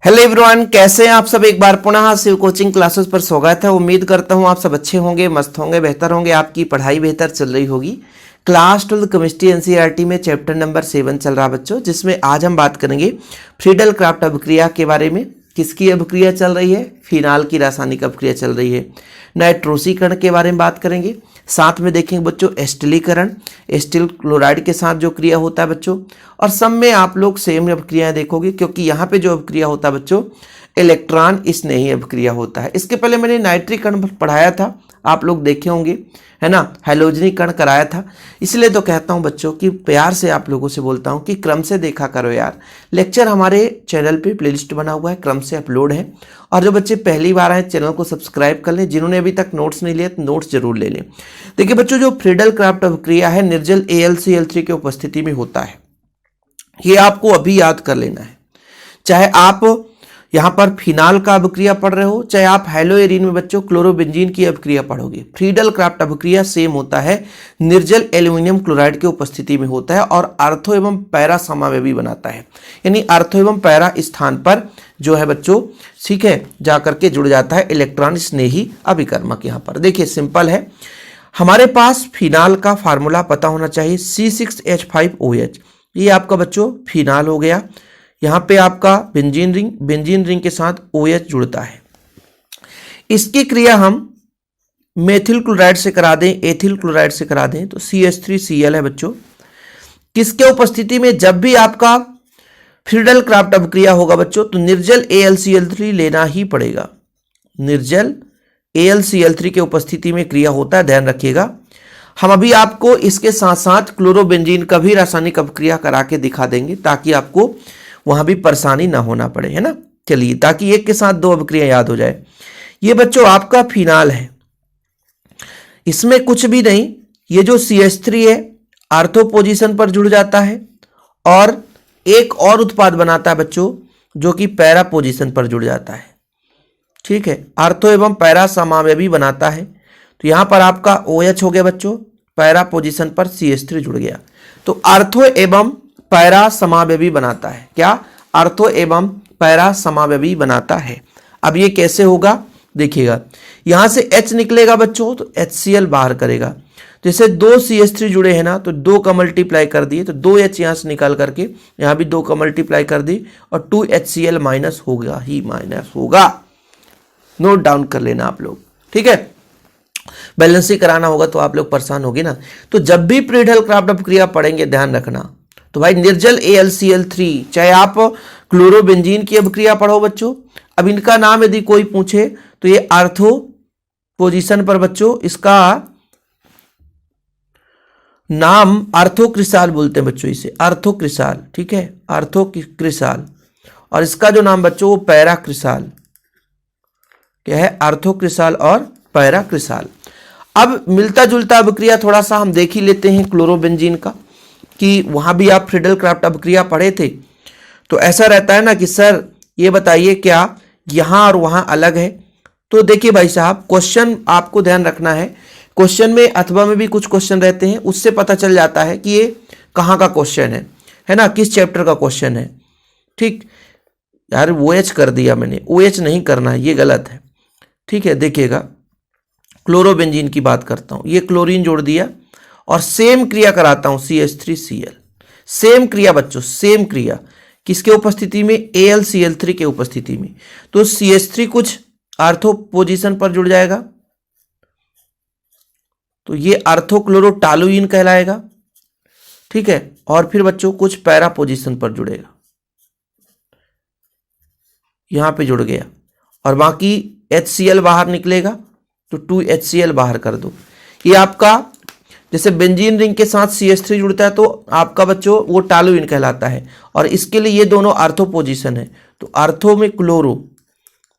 Hello everyone, कैसे हैं आप सब। एक बार पुनः शिव कोचिंग क्लासेस पर स्वागत है। उम्मीद करता हूं आप सब अच्छे होंगे, मस्त होंगे, बेहतर होंगे, आपकी पढ़ाई बेहतर चल रही होगी। क्लास 12 केमिस्ट्री एनसीईआरटी में चैप्टर नंबर 7 चल रहा बच्चों, जिसमें आज हम बात करेंगे फ्रीडल क्राफ्ट अभिक्रिया के बारे में। किसकी अभिक्रिया चल रही है? फिनाल की रासायनिक अभिक्रिया चल रही है। नाइट्रोसीकरण के बारे में बात करेंगे, साथ में देखेंगे बच्चों एस्टिलीकरण, एस्टिल क्लोराइड के साथ जो क्रिया होता है बच्चों। और सब में आप लोग सेम अभिक्रियाएं देखोगे, क्योंकि यहाँ पे जो अभिक्रिया होता है बच्चों इलेक्ट्रॉन स्नेही अभिक्रिया होता है। इसके पहले मैंने नाइट्रीकरण पढ़ाया था, आप लोग देखे होंगे, है ना, हैलोजनीकरण कराया था। इसलिए तो कहता हूं बच्चों कि प्यार से आप लोगों से बोलता हूं कि क्रम से देखा करो यार। लेक्चर हमारे चैनल पे प्लेलिस्ट बना हुआ है, क्रम से अपलोड है। और जो बच्चे पहली बार आए चैनल को सब्सक्राइब कर लें। जिन्होंने अभी तक नोट्स नहीं लिए तो नोट्स जरूर ले लें। देखिए बच्चों, जो फ्रीडल क्राफ्ट अभिक्रिया है निर्जल AlCl3 की उपस्थिति में होता है। ये आपको अभी याद कर लेना है। चाहे आप यहां पर फिनाल का अभिक्रिया पढ़ रहे हो, चाहे आप हेलोएरिन में बच्चों क्लोरोबेंजीन की अभिक्रिया पढ़ोगे, फ्रीडल क्राफ्ट अभिक्रिया सेम होता है। निर्जल एल्यूमिनियम क्लोराइड की उपस्थिति में होता है और आर्थो एवं पैरा समावेवी बनाता है। यानी आर्थो एवं पैरा स्थान पर जो है बच्चों, ठीक है, जाकर के जुड़ जाता है इलेक्ट्रॉन स्नेही अभिकर्मक। यहां पर देखिए सिंपल है, हमारे पास फिनाल का फार्मूला पता होना चाहिए, C6H5OH। ये आपका बच्चों फिनाल हो गया। यहां पे आपका बेंजीन रिंग के साथ OH जुड़ता है। इसकी क्रिया हम मेथिल क्लोराइड से करा दें, एथिल क्लोराइड से करा दें तो CH3Cl है बच्चों। किसके उपस्थिति में? जब भी आपका फ्रीडल क्राफ्ट अभिक्रिया होगा बच्चों तो निर्जल AlCl3 लेना ही पड़ेगा। निर्जल AlCl3 के उपस्थिति में क्रिया होता है, ध्यान रखिएगा। हम अभी आपको इसके साथ साथ क्लोरोबेंजीन का भी रासायनिक अभिक्रिया करा के दिखा देंगे, ताकि आपको वहां भी परेशानी ना होना पड़े, है ना। चलिए, ताकि एक के साथ दो अभिक्रिया याद हो जाए। ये बच्चों आपका फिनाल है, इसमें कुछ भी नहीं। ये जो CH3 है आर्थो पोजीशन पर जुड़ जाता है और एक और उत्पाद बनाता है बच्चों जो कि पैरा पोजीशन पर जुड़ जाता है। ठीक है, आर्थो एवं पैरा समावेवी बनाता है। तो यहां पर आपका OH हो गया बच्चों, पैरा पोजीशन पर CH3 जुड़ गया, तो आर्थो एवं पैरा समावेवी बनाता है। क्या? आर्थो एवं पैरा समावेवी बनाता है। अब ये कैसे होगा देखिएगा, यहां से H निकलेगा बच्चों तो HCl बाहर करेगा। जैसे दो CH3 जुड़े हैं ना, तो 2 का मल्टीप्लाई कर दिए तो 2H यहां से निकाल करके यहां भी 2 का मल्टीप्लाई कर दी और 2HCl माइनस होगा ही माइनस होगा। नोट डाउन कर लेना आप लोग, ठीक है। बैलेंस ही कराना होगा तो आप लोग परेशान होगे ना। तो जब भी फ्रीडल क्राफ्ट अभिक्रिया पढ़ेंगे ध्यान रखना, तो भाई निर्जल AlCl3, चाहे आप क्लोरोबेंजीन की अभिक्रिया पढ़ो बच्चों। अब इनका नाम यदि कोई पूछे तो ये आर्थो पोजीशन पर बच्चों इसका नाम आर्थोक्रिसाल बोलते हैं बच्चों, इसे आर्थोक्रिसाल, ठीक है, आर्थोक्रिसाल। और इसका जो नाम बच्चों वो पैराक्रिसाल, क्या है? आर्थोक्रिसाल और पैराक्रिसाल। अब मिलता जुलता अभिक्रिया थोड़ा सा हम देख ही लेते हैं क्लोरोबेंजीन का, कि वहां भी आप फ्रीडल क्राफ्ट अभिक्रिया पढ़े थे। तो ऐसा रहता है ना कि सर ये बताइए क्या यहां और वहां अलग है? तो देखिए भाई साहब, क्वेश्चन आपको ध्यान रखना है। क्वेश्चन में अथवा में भी कुछ क्वेश्चन रहते हैं, उससे पता चल जाता है कि ये कहां का क्वेश्चन है ना, किस चैप्टर का क्वेश्चन है। ठीक यार, OH कर दिया मैंने, OH नहीं करना है, ये गलत है। ठीक है, देखिएगा क्लोरोबेंजीन की बात करता हूं, ये क्लोरीन जोड़ दिया और सेम क्रिया कराता हूं CH3Cl। सेम क्रिया बच्चों, सेम क्रिया किसके उपस्थिति में? AlCl3 के उपस्थिति में। तो CH3 कुछ आर्थो पोजीशन पर जुड़ जाएगा तो ये आर्थोक्लोरोटालुइन कहलाएगा, ठीक है। और फिर बच्चों कुछ पैरा पोजीशन पर जुड़ेगा, यहां पे जुड़ गया और बाकी HCl बाहर निकलेगा तो 2HCl बाहर कर दो। ये आपका जैसे बेंजीन रिंग के साथ CH3 जुड़ता है तो आपका बच्चों वो टालुइन कहलाता है, और इसके लिए ये दोनों आर्थो पोजीशन है। तो आर्थो में क्लोरो,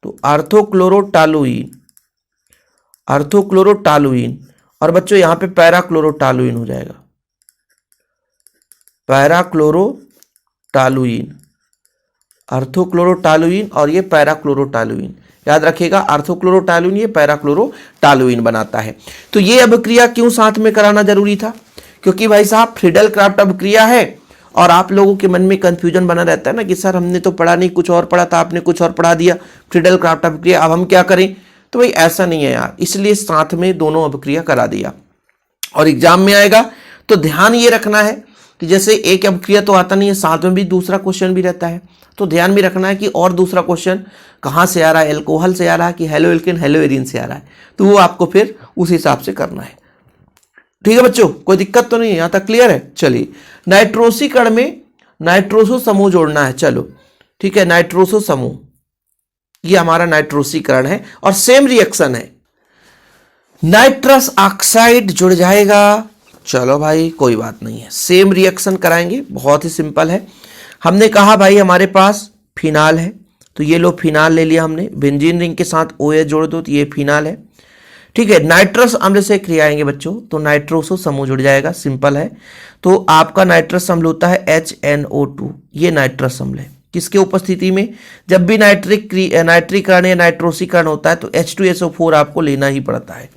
तो आर्थोक्लोरोटालुइन, आर्थोक्लोरोटालुइन। और बच्चों यहां पे पैराक्लोरोटालुइन हो जाएगा, पैराक्लोरोटालुइन, आर्थोक्लोरोटालुइन और ये पैराक्लोरोटालुइन। याद रखिएगा, आर्थोक्लोरोटालुइन ये पैराक्लोरोटालुइन बनाता है। तो ये अभिक्रिया क्यों साथ में कराना जरूरी था? क्योंकि भाई साहब फ्रीडल क्राफ्ट अभिक्रिया है और आप लोगों के मन में कंफ्यूजन बना रहता है ना कि सर हमने तो पढ़ा नहीं, कुछ और पढ़ा था, आपने कुछ और पढ़ा दिया, फ्रीडल क्राफ्ट अभिक्रिया, अब हम क्या करें। तो भाई ऐसा नहीं है यार, इसलिए साथ में दोनों अभिक्रिया करा दिया। और एग्जाम में आएगा तो ध्यान ये रखना है कि जैसे एक अभिक्रिया तो आता नहीं है, साथ में भी दूसरा क्वेश्चन भी रहता है, तो ध्यान में रखना है कि और दूसरा क्वेश्चन कहाँ से आ रहा है, एल्कोहल से आ रहा है कि हेलो एल्केन हेलो एरीन से आ रहा है, तो वो आपको फिर उस हिसाब से करना है। ठीक है बच्चों, कोई दिक्कत तो नहीं है, यहां तक क्लियर है। चलिए, नाइट्रोसीकरण में नाइट्रोसो समूह जोड़ना है। चलो ठीक है, नाइट्रोसो समूह, ये हमारा नाइट्रोसीकरण है और सेम रिएक्शन है, नाइट्रस ऑक्साइड जुड़ जाएगा। चलो भाई कोई बात नहीं है, सेम रिएक्शन कराएंगे, बहुत ही सिंपल है। हमने कहा भाई हमारे पास फिनाल है, तो ये लो फिनाल ले लिया हमने, बेंजीन रिंग के साथ OH जोड़ दो तो ये फिनाल है। ठीक है, नाइट्रस अम्ल से क्रिया आएंगे बच्चों, तो नाइट्रोसो समूह जुड़ जाएगा, सिंपल है। तो आपका नाइट्रस अम्ल होता है HNO2, ये नाइट्रस अम्ल है। किसके उपस्थिति में, जब भी नाइट्रीकरण या नाइट्रोसीकरण होता है तो H2SO4 आपको लेना ही पड़ता है,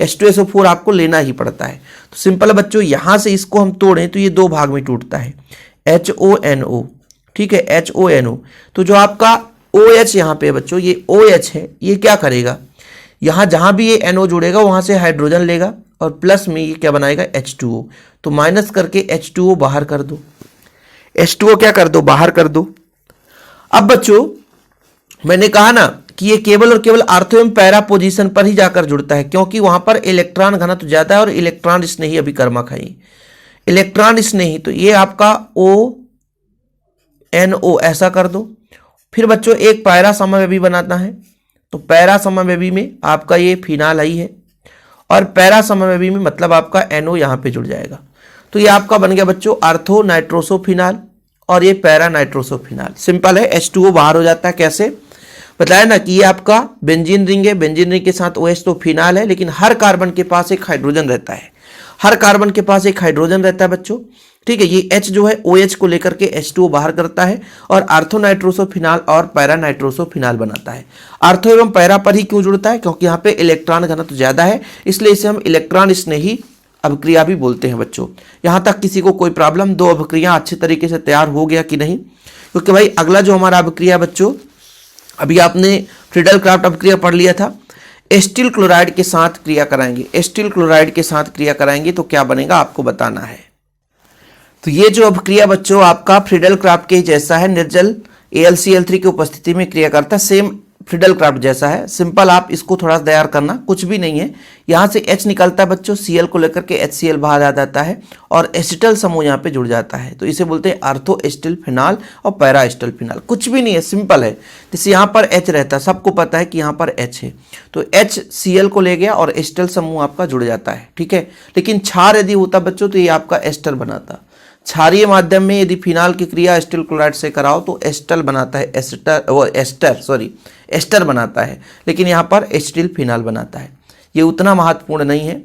H2SO4 आपको लेना ही पड़ता है। तो सिंपल बच्चों, यहां से इसको हम तोड़ें तो ये दो भाग में टूटता है, HONO। ठीक है, HONO, तो जो आपका OH यहाँ पे बच्चों, ये OH है, ये क्या करेगा, यहां जहां भी ये NO जुड़ेगा वहां से हाइड्रोजन लेगा और प्लस में ये क्या बनाएगा, H2O। तो माइनस करके H2O बाहर कर दो, H2O क्या कर दो, बाहर कर दो। अब बच्चों मैंने कहा ना कि ये केवल और केवल आर्थो एवं पैरा पोजीशन पर ही जाकर जुड़ता है, क्योंकि वहां पर इलेक्ट्रॉन घनत्व ज्यादा है और इलेक्ट्रॉन स्नेही अभिकर्मक है, इलेक्ट्रॉन स्नेही। तो ये आपका ONO ऐसा कर दो। फिर बच्चों एक पैरा समव्ययी बनाना है, तो पैरा समव्ययी में आपका ये फिनाल आई है और पैरा समव्ययी में मतलब आपका NO यहां पे जुड़ जाएगा। तो ये आपका बन गया बच्चों आर्थो नाइट्रोसोफिनाल और ये पैरा नाइट्रोसोफिनाल। सिंपल है, H2O बाहर हो जाता है। कैसे बताया ना कि ये आपका बेंजीन रिंग है, बेंजीन रिंग के साथ OH तो फिनाल है, लेकिन हर कार्बन के पास एक हाइड्रोजन रहता है, हर कार्बन के पास एक हाइड्रोजन रहता है बच्चों। ठीक है, ये H जो है OH को लेकर के H2O बाहर करता है और आर्थो नाइट्रोसोफिनाल और पैरा नाइट्रोसोफिनाल बनाता है। आर्थो एवं पैरा पर ही क्यों जुड़ता है, क्योंकि यहाँ पे इलेक्ट्रॉन घनत्व ज्यादा है, इसलिए इसे हम इलेक्ट्रॉन स्नेही अभिक्रिया भी बोलते हैं बच्चों। यहां तक किसी को कोई प्रॉब्लम, दो अभिक्रिया अच्छे तरीके से तैयार हो गया कि नहीं, क्योंकि भाई अगला जो हमारा अभिक्रिया बच्चों, अभी आपने फ्रीडल क्राफ्ट अभिक्रिया पढ़ लिया था, एस्टिल क्लोराइड के साथ क्रिया कराएंगे, एस्टिल क्लोराइड के साथ क्रिया कराएंगे तो क्या बनेगा आपको बताना है। तो ये जो अभिक्रिया बच्चों आपका फ्रीडल क्राफ्ट के जैसा है, निर्जल AlCl3 की उपस्थिति में क्रिया करता है, सेम फ्रीडल क्राफ्ट जैसा है। सिंपल आप इसको थोड़ा तैयार करना, कुछ भी नहीं है। यहां से H निकलता है बच्चों, Cl को लेकर के HCl बाहर आ जाता है और एसिटल समूह यहाँ पे जुड़ जाता है, तो इसे बोलते हैं आर्थो एस्टिल फिनाल और पैरा एस्टिल फिनाल। कुछ भी नहीं है, सिंपल है। जैसे यहाँ पर H रहता है, सबको पता है कि यहाँ पर H है, तो HCl को ले गया और एस्टिल समूह आपका जुड़ जाता है। ठीक है, लेकिन क्षार यदि होता बच्चों तो ये आपका एस्टर बनाता। क्षारीय माध्यम में यदि फिनाल की क्रिया एस्टिल क्लोराइड से कराओ तो एस्टर बनाता है, एस्टर बनाता है, लेकिन यहाँ पर एस्टिल फिनाल बनाता है। ये उतना महत्वपूर्ण नहीं है,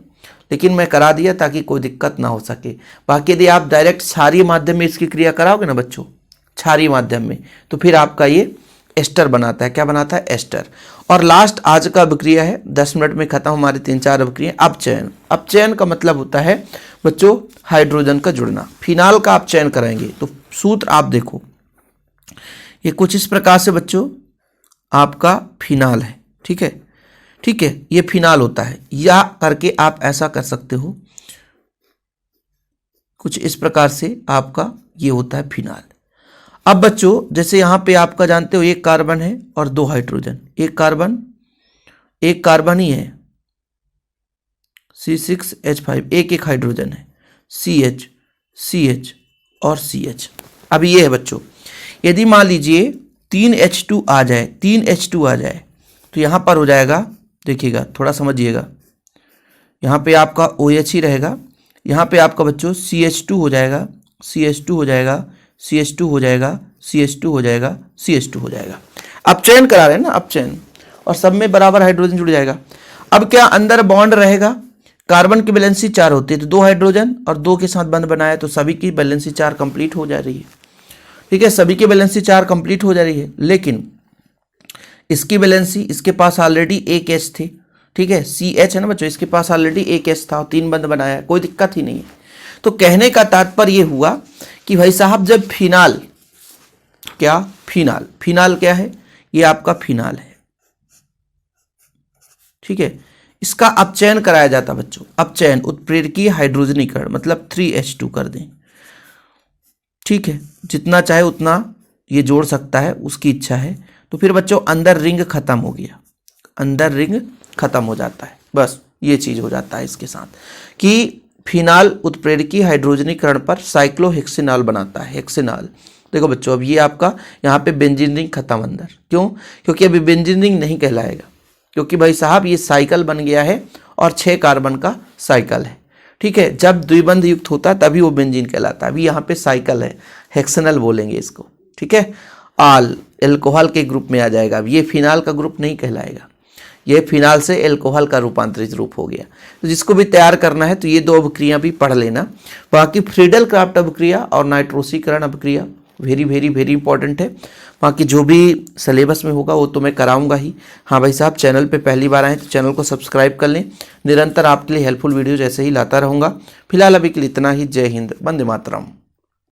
लेकिन मैं करा दिया ताकि कोई दिक्कत ना हो सके। बाकी यदि आप डायरेक्ट क्षारीय माध्यम में इसकी क्रिया कराओगे ना बच्चों, क्षारीय माध्यम में, तो फिर आपका ये एस्टर बनाता है। क्या बनाता है, एस्टर। और लास्ट आज का अभिक्रिया है, 10 मिनट में खत्म हमारे 3-4 अभिक्रिया। अपचयन, अपचयन का मतलब होता है बच्चों हाइड्रोजन का जुड़ना। फिनाल का आप चयन कराएंगे तो सूत्र आप देखो, ये कुछ इस प्रकार से बच्चों आपका फिनाल है। ठीक है, ठीक है, ये फिनाल होता है, या करके आप ऐसा कर सकते हो, कुछ इस प्रकार से आपका ये होता है फिनाल। अब बच्चों जैसे यहां पे आपका जानते हो एक कार्बन है और 2 हाइड्रोजन, एक कार्बन ही है, C6H5, एक हाइड्रोजन है, CH और CH। अब ये है बच्चों, यदि मान लीजिए 3H2 आ जाए तो यहां पर हो जाएगा, देखिएगा थोड़ा समझिएगा, यहां पे आपका OH ही रहेगा, यहां पे आपका बच्चों CH2 हो जाएगा, CH2 हो जाएगा, CH2 हो जाएगा, CH2 हो जाएगा, CH2 हो जाएगा। अपचयन करा रहे हैं ना, अपचयन, और सब में बराबर हाइड्रोजन जुड़ जाएगा। अब क्या अंदर बॉन्ड रहेगा, कार्बन की वैलेंसी 4 होती है, तो 2 हाइड्रोजन और 2 के साथ बंध बनाया तो सभी की वैलेंसी 4 कंप्लीट हो जा रही है। ठीक है, सभी की वैलेंसी 4 कंप्लीट हो जा रही है, लेकिन इसकी वैलेंसी, इसके पास ऑलरेडी एक H थी। ठीक है, CH है ना बच्चों, इसके पास ऑलरेडी एक H था, 3 बंध बनाया, कोई दिक्कत ही नहीं है। तो कहने का तात्पर्य ये हुआ कि भाई साहब जब फिनाल, क्या फिनाल, फिनाल क्या है, ये आपका फिनाल है, ठीक है, इसका अपचयन कराया जाता बच्चों, अपचयन उत्प्रेरकीय हाइड्रोजनीकरण, मतलब 3H2 कर दें, ठीक है, जितना चाहे उतना ये जोड़ सकता है, उसकी इच्छा है। तो फिर बच्चों अंदर रिंग खत्म हो गया, अंदर रिंग खत्म हो जाता है, बस ये चीज हो जाता है इसके साथ कि फिनाल उत्प्रेरकीय हाइड्रोजनीकरण पर साइक्लोहेक्सिनॉल बनाता है, हेक्सिनॉल। देखो बच्चों अब ये आपका यहाँ पे बेंजीन रिंग खत्म अंदर, क्यों, क्योंकि अभी बेंजीन रिंग नहीं कहलाएगा, क्योंकि भाई साहब ये साइकिल बन गया है और 6 कार्बन का साइकिल है, ठीक है। जब द्विबंध युक्त होता है तभी वो बेंजीन कहलाता है, अभी यहाँ पे साइकिल है, हेक्सिनल बोलेंगे इसको, ठीक है। आल एल्कोहल के ग्रुप में आ जाएगा, अब ये फिनाल का ग्रुप नहीं कहलाएगा, ये फिनाल से एल्कोहल का रूपांतरित रूप हो गया। तो जिसको भी तैयार करना है तो ये 2 अभिक्रिया भी पढ़ लेना। बाकी फ्रीडल क्राफ्ट अभिक्रिया और नाइट्रोसीकरण अभिक्रिया वेरी वेरी वेरी इंपॉर्टेंट है। बाकी जो भी सिलेबस में होगा वो तो मैं कराऊंगा ही। हाँ भाई साहब, चैनल पे पहली बार आए तो चैनल को सब्सक्राइब कर लें, निरंतर आपके लिए हेल्पफुल वीडियो जैसे ही लाता रहूँगा। फिलहाल अभी के लिए इतना ही। जय हिंद, वंदे मातरम।